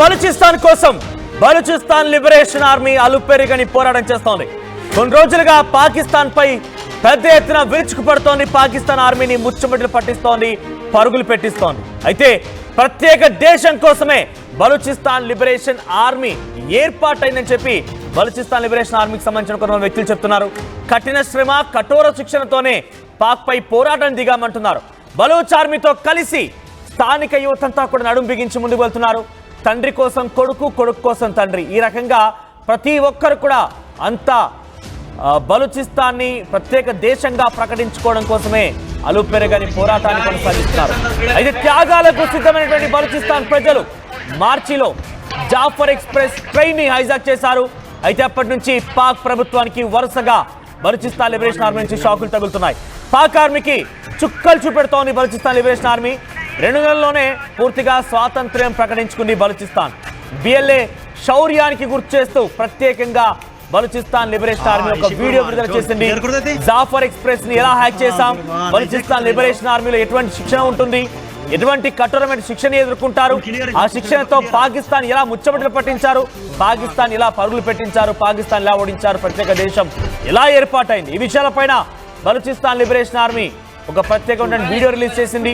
బలూచిస్తాన్ కోసం Balochistan liberation army అలుపెరుగని పోరాటం చేస్తోంది. కొన్ని రోజులుగా పాకిస్తాన్ పై పెద్ద ఎత్తున విరుచుకుపడుతోంది. పాకిస్తాన్ ఆర్మీని ముచ్చుమట్లు పట్టిస్తోంది, పరుగులు పెట్టిస్తోంది. అయితే ప్రత్యేక దేశం కోసమే బలూచిస్తాన్ లిబరేషన్ ఆర్మీ ఏర్పాటైందని చెప్పి బలూచిస్తాన్ లిబరేషన్ ఆర్మీకి సంబంధించిన కొంతమంది వ్యక్తులు చెప్తున్నారు. కఠిన శ్రమ, కఠోర శిక్షణతోనే పాక్ పై పోరాటం దిగామంటున్నారు. బలూచ్ ఆర్మీతో కలిసి స్థానిక యువతంతా కూడా నడుం బిగించి ముందుకు వెళ్తున్నారు. తండ్రి కోసం కొడుకు, కొడుకు కోసం తండ్రి, ఈ రకంగా ప్రతి ఒక్కరు కూడా అంతా బలూచిస్తాన్ని ప్రత్యేక దేశంగా ప్రకటించుకోవడం కోసమే అలుపెరగని పోరాటాన్ని కొనసాగిస్తున్నారు. అయితే త్యాగాలకు సిద్ధమైనటువంటి బలూచిస్తాన్ ప్రజలు మార్చిలో జాఫర్ ఎక్స్ప్రెస్ ట్రైన్ ని హైజాక్ చేశారు. అయితే అప్పటి నుంచి పాక్ ప్రభుత్వానికి వరుసగా బలూచిస్తాన్ లిబరేషన్ ఆర్మీ నుంచి షాకులు తగులుతున్నాయి. పాక్ ఆర్మీకి చుక్కలు చూపెడుతోంది బలూచిస్తాన్ లిబరేషన్ ఆర్మీ. 2 నెలల్లోనే పూర్తిగా స్వాతంత్ర్యం ప్రకటించుకుంది బలూచిస్తాన్. బిఎల్ఏ శౌర్యానికి గుర్తు చేస్తూ ప్రత్యేకంగా బలూచిస్తాన్ లిబరేషన్ ఆర్మీ ఒక వీడియో విడుదల చేసింది. జాఫర్ ఎక్స్ప్రెస్ ని ఎలా హ్యాక్ చేశాం, బలూచిస్తాన్ లిబరేషన్ ఆర్మీలో ఎటువంటి శిక్షణ ఉంటుంది, ఎటువంటి కఠోరమైన శిక్షణ ఎదుర్కొంటారు, ఆ శిక్షణతో పాకిస్తాన్ ఎలా ముచ్చమటలు పట్టించారు, పాకిస్తాన్ ఎలా పరుగులు పెట్టించారు, పాకిస్తాన్ ఎలా ఓడించారు, ప్రత్యేక దేశం ఎలా ఏర్పాటైంది, ఈ విషయాలపైన బలూచిస్తాన్ లిబరేషన్ ఆర్మీ ఒక ప్రత్యేకమైన వీడియో రిలీజ్ చేసింది.